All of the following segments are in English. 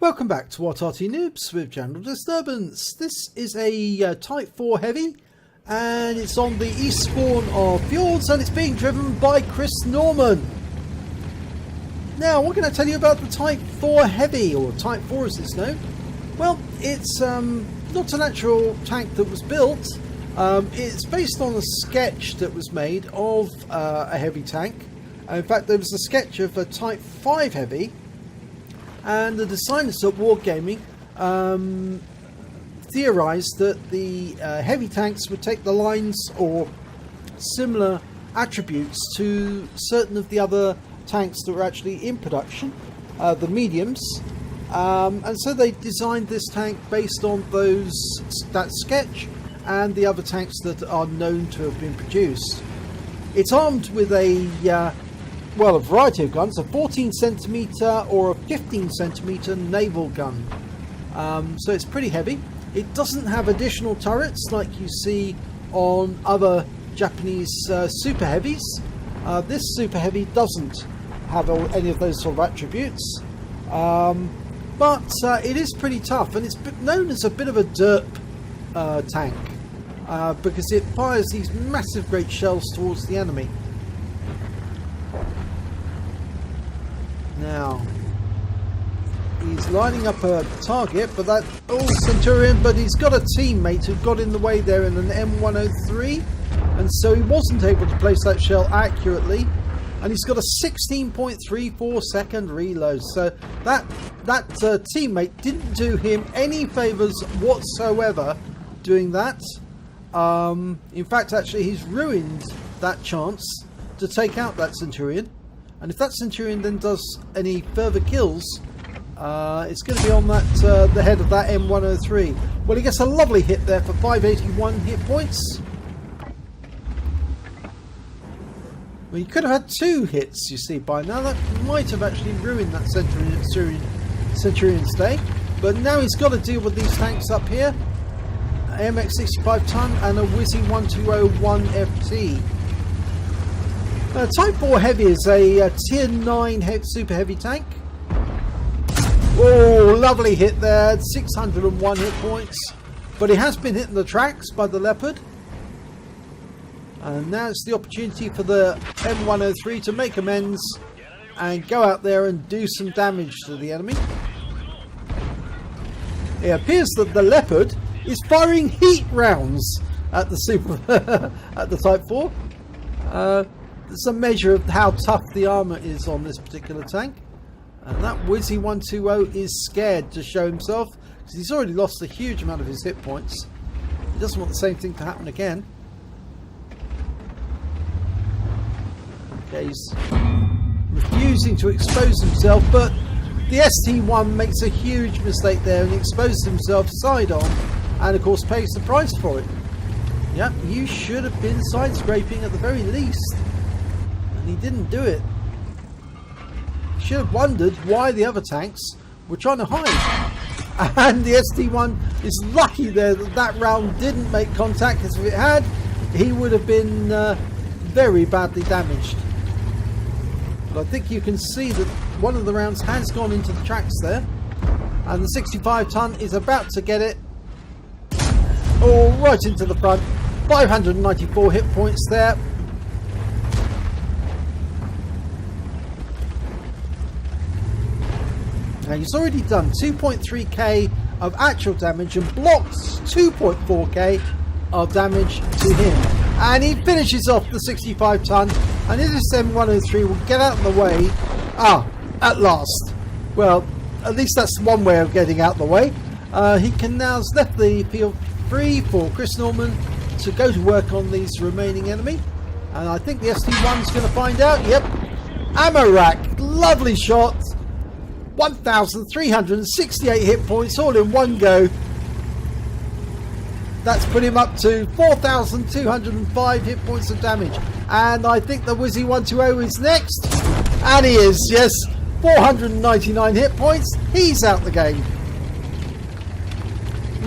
Welcome back to what Arty Noobs with General Disturbance. This is a Type 4 Heavy, and it's on the east spawn of Fjords, and it's being driven by Chris Norman. Now, what can I tell you about the Type 4 Heavy, or Type 4 as it's known? Well, it's not an actual tank that was built. It's based on a sketch that was made of a heavy tank. In fact, there was a sketch of a Type 5 Heavy, and the designers at Wargaming theorized that the heavy tanks would take the lines or similar attributes to certain of the other tanks that were actually in production, the mediums, and so they designed this tank based on that sketch and the other tanks that are known to have been produced. It's armed with a variety of guns, a 14cm or a 15cm naval gun. So it's pretty heavy. It doesn't have additional turrets like you see on other Japanese super heavies. This super heavy doesn't have any of those sort of attributes. But it is pretty tough, and it's known as a bit of a derp tank because it fires these massive great shells towards the enemy. Now, he's lining up a target, but that Centurion, but he's got a teammate who got in the way there in an M103, and so he wasn't able to place that shell accurately, and he's got a 16.34 second reload, so that teammate didn't do him any favors whatsoever doing that. In fact, actually, he's ruined that chance to take out that Centurion. And if that Centurion then does any further kills, it's going to be on that the head of that M103. Well, he gets a lovely hit there for 581 hit points. Well, he could have had 2 hits, you see, by now. That might have actually ruined that Centurion's day. But now he's got to deal with these tanks up here. MX 65 ton and a Wizzy 1201 FT. Type 4 Heavy is a tier 9 super heavy tank. Oh, lovely hit there, 601 hit points. But he has been hitting the tracks by the Leopard. And now it's the opportunity for the M103 to make amends and go out there and do some damage to the enemy. It appears that the Leopard is firing heat rounds at the at the Type 4. It's a measure of how tough the armour is on this particular tank. And that Wizzy 120 is scared to show himself because he's already lost a huge amount of his hit points. He doesn't want the same thing to happen again. Okay, he's refusing to expose himself, but the ST1 makes a huge mistake there and exposes himself side on, and of course pays the price for it. Yep, you should have been side scraping at the very least. And he didn't do it. Should have wondered why the other tanks were trying to hide. And the ST1 is lucky there that that round didn't make contact, because if it had, he would have been very badly damaged. But I think you can see that one of the rounds has gone into the tracks there, and the 65 ton is about to get it all right into the front. 594 hit points there. Now, he's already done 2.3k of actual damage and blocks 2.4k of damage to him. And he finishes off the 65 ton, and this M103 will get out of the way. At last. Well, at least that's one way of getting out of the way. He can now has left the field free for Chris Norman to go to work on these remaining enemy. And I think the ST1 is going to find out. Yep. Ammo rack. Lovely shot. 1,368 hit points all in one go. That's put him up to 4,205 hit points of damage. And I think the Wizzy 120 is next. And he is, yes. 499 hit points. He's out the game.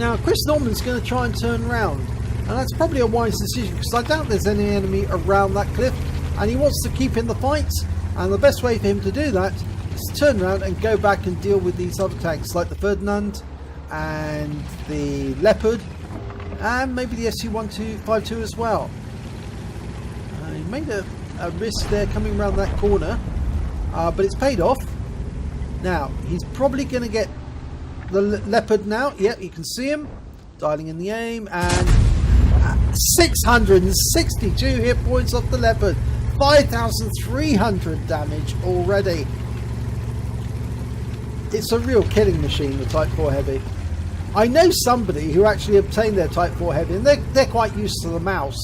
Now, Chris Norman's going to try and turn around. And that's probably a wise decision, because I doubt there's any enemy around that cliff. And he wants to keep in the fight. And the best way for him to do that turn around and go back and deal with these other tanks like the Ferdinand and the Leopard and maybe the SU-1252 as well. He made a risk there coming around that corner, but it's paid off. Now he's probably going to get the Leopard now. Yep, you can see him dialing in the aim, and 662 hit points off the Leopard, 5,300 damage already. It's a real killing machine, the Type 4 Heavy. I know somebody who actually obtained their Type 4 Heavy, and they're quite used to the mouse,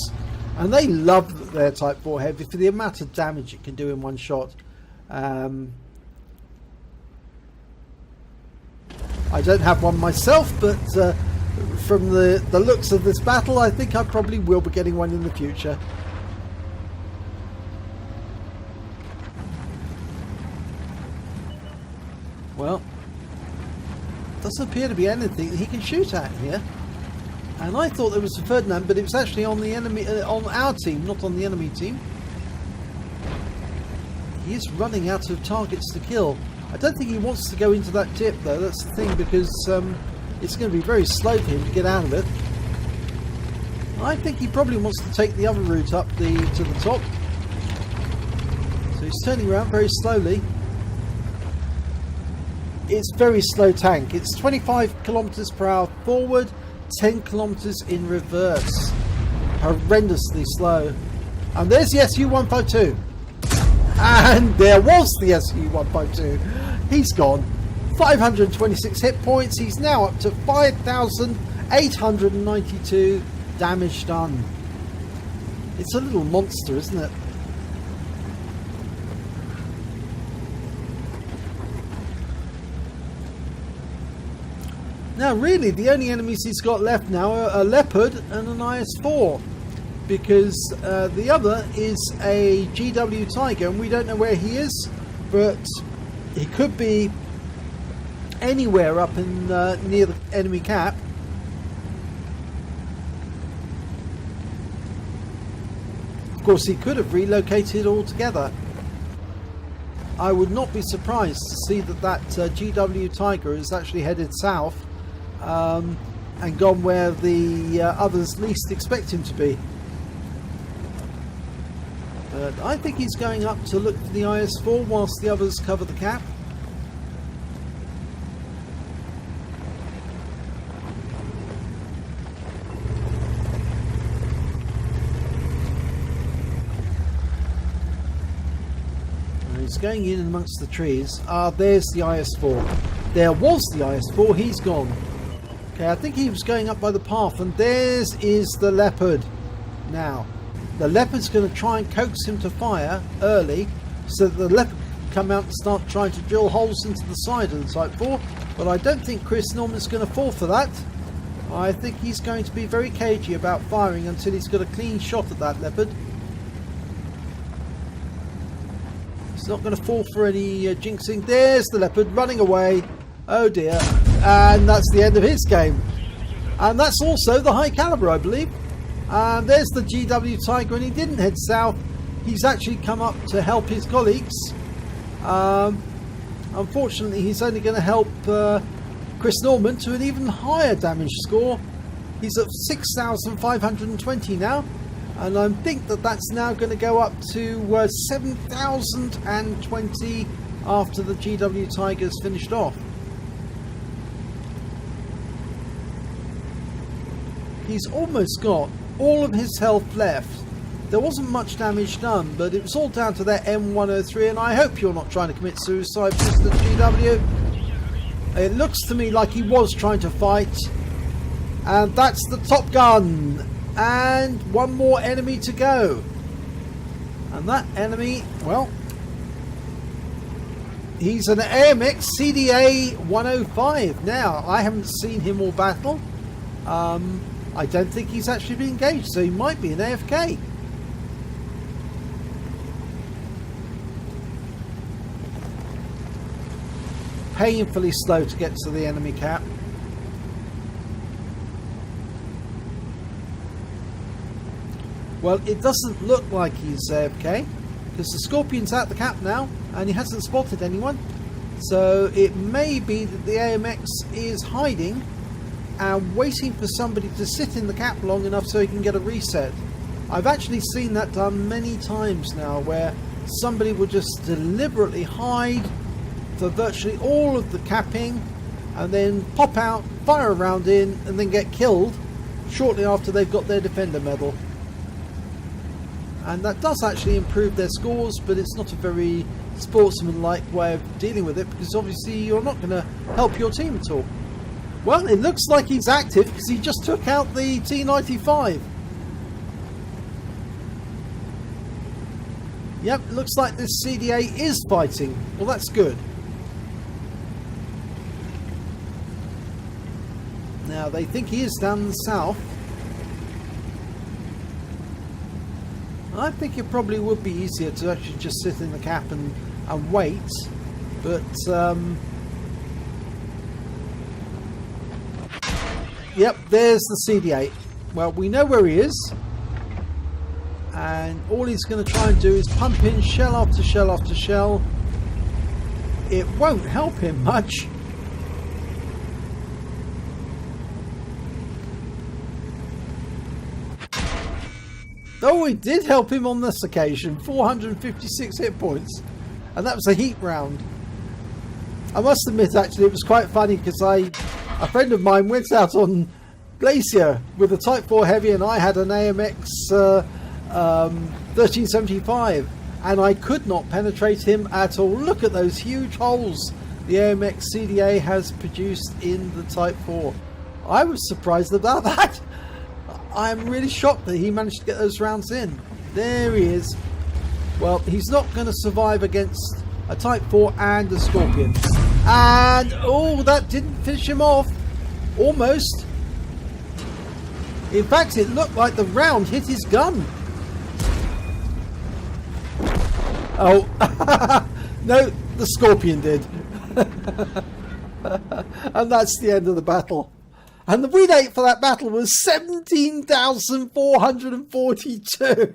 and they love their Type 4 Heavy for the amount of damage it can do in one shot. I don't have one myself, but from the looks of this battle, I think I probably will be getting one in the future. Well, doesn't appear to be anything he can shoot at here. And I thought there was a Ferdinand, but it was actually on the enemy, on our team, not on the enemy team. He is running out of targets to kill. I don't think he wants to go into that tip though, that's the thing, because it's going to be very slow for him to get out of it. I think he probably wants to take the other route up to the top. So he's turning around very slowly. It's very slow tank. It's 25 kilometers per hour forward, 10 kilometers in reverse. Horrendously slow. And there's the SU-152. And there was the SU-152. He's gone. 526 hit points. He's now up to 5,892 damage done. It's a little monster, isn't it? Now really the only enemies he's got left now are a Leopard and an IS-4, because the other is a GW Tiger, and we don't know where he is, but he could be anywhere up in near the enemy cap. Of course he could have relocated altogether. I would not be surprised to see that GW Tiger is actually headed south and gone where the others least expect him to be. But I think he's going up to look for the IS-4 whilst the others cover the cap. He's going in amongst the trees. There's the IS-4. There was the IS-4, he's gone. Okay, I think he was going up by the path, and theirs is the Leopard. Now, the Leopard's going to try and coax him to fire early, so that the Leopard can come out and start trying to drill holes into the side of the Type 4, but I don't think Chris Norman's going to fall for that. I think he's going to be very cagey about firing until he's got a clean shot at that Leopard. He's not going to fall for any jinxing. There's the Leopard running away. Oh dear. And that's the end of his game. And that's also the high caliber, I believe. There's the GW Tiger, and he didn't head south. He's actually come up to help his colleagues. Unfortunately, he's only going to help Chris Norman to an even higher damage score. He's at 6,520 now. And I think that's now going to go up to 7,020 after the GW Tiger's finished off. He's almost got all of his health left. There wasn't much damage done, but it was all down to that M103, and I hope you're not trying to commit suicide, Mr. GW. It looks to me like he was trying to fight. And that's the Top Gun. And one more enemy to go. And that enemy, well, he's an AMX CDA 105. Now, I haven't seen him all battle. I don't think he's actually been engaged, so he might be an AFK. Painfully slow to get to the enemy cap. Well, it doesn't look like he's AFK, because the Scorpion's at the cap now, and he hasn't spotted anyone. So it may be that the AMX is hiding and waiting for somebody to sit in the cap long enough so he can get a reset. I've actually seen that done many times now, where somebody will just deliberately hide for virtually all of the capping and then pop out, fire a round in, and then get killed shortly after they've got their defender medal. And that does actually improve their scores, but it's not a very sportsmanlike way of dealing with it, because obviously you're not going to help your team at all. Well, it looks like he's active because he just took out the T95. Yep, looks like this CDA is fighting. Well, that's good. Now, they think he is down in the south. I think it probably would be easier to actually just sit in the cap and wait. But, yep, there's the CD8. Well, we know where he is. And all he's going to try and do is pump in shell after shell after shell. It won't help him much. Oh, it did help him on this occasion. 456 hit points. And that was a heat round. I must admit, actually, it was quite funny because a friend of mine went out on Glacier with a Type 4 Heavy, and I had an AMX 1375, and I could not penetrate him at all. Look at those huge holes the AMX CDA has produced in the Type 4. I was surprised about that. I'm really shocked that he managed to get those rounds in. There he is. Well, he's not going to survive against a Type 4 and a Scorpion. And, oh, that didn't finish him off. Almost. In fact, it looked like the round hit his gun. Oh, no, the Scorpion did. And that's the end of the battle. And the win rate for that battle was 17,442.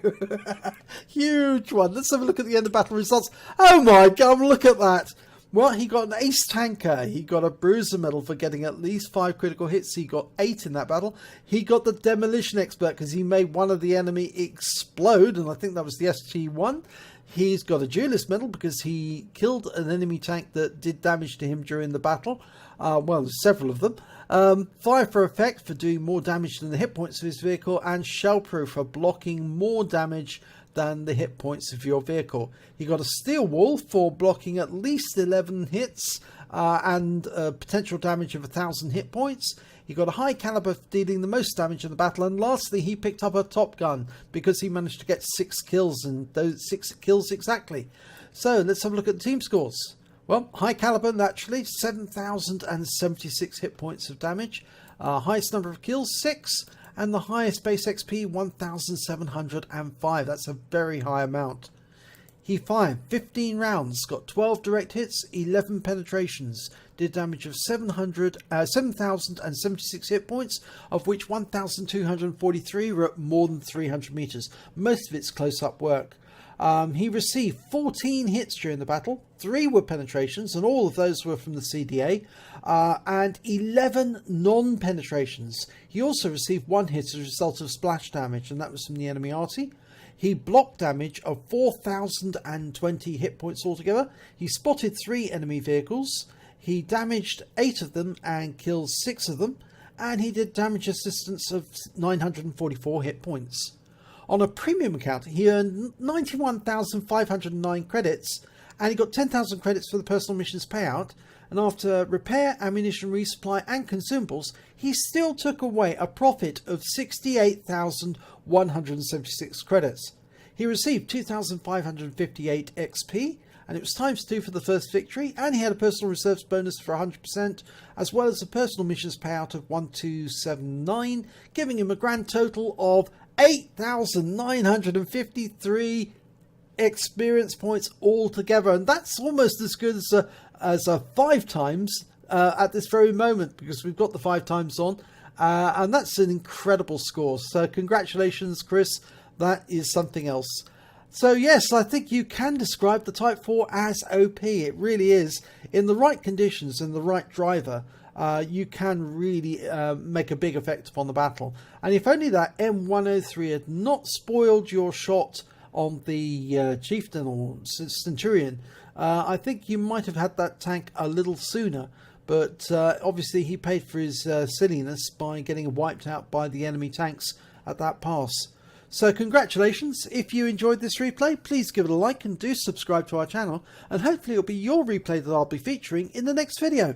Huge one. Let's have a look at the end of battle results. Oh my God, look at that. Well, he got an ace tanker. He got a bruiser medal for getting at least 5 critical hits. He got 8 in that battle. He got the demolition expert because he made one of the enemy explode, and I think that was the SG-1. He's got a duelist medal because he killed an enemy tank that did damage to him during the battle. Well, several of them. Fire for effect for doing more damage than the hit points of his vehicle, and shell proof for blocking more damage than the hit points of your vehicle. He got a steel wall for blocking at least 11 hits and potential damage of 1,000 hit points. He got a high caliber for dealing the most damage in the battle, and lastly he picked up a Top Gun because he managed to get 6 kills, and those 6 kills exactly. So let's have a look at the team scores. Well, high caliber naturally, 7,076 hit points of damage, highest number of kills 6, and the highest base XP 1,705. That's a very high amount. He fired 15 rounds, got 12 direct hits, 11 penetrations, did damage of 7,076 hit points, of which 1,243 were at more than 300 meters. Most of it's close-up work. He received 14 hits during the battle, 3 were penetrations, and all of those were from the CDA, and 11 non-penetrations. He also received 1 hit as a result of splash damage, and that was from the enemy Arty. He blocked damage of 4,020 hit points altogether. He spotted 3 enemy vehicles. He damaged 8 of them and killed 6 of them, and he did damage assistance of 944 hit points. On a premium account, he earned 91,509 credits, and he got 10,000 credits for the personal missions payout. And after repair, ammunition resupply and consumables, he still took away a profit of 68,176 credits. He received 2,558 XP, and it was ×2 for the first victory, and he had a personal reserves bonus for 100%, as well as a personal missions payout of 1,279, giving him a grand total of 8,953 experience points altogether, and that's almost as good as a 5 times at this very moment, because we've got the 5 times on, and that's an incredible score. So congratulations, Chris. That is something else. So yes, I think you can describe the Type 4 as OP. It really is. In the right conditions and the right driver, you can really make a big effect upon the battle. And if only that M103 had not spoiled your shot on the Chieftain or Centurion, I think you might have had that tank a little sooner. But obviously he paid for his silliness by getting wiped out by the enemy tanks at that pass. So congratulations. If you enjoyed this replay, please give it a like and do subscribe to our channel, and hopefully it'll be your replay that I'll be featuring in the next video.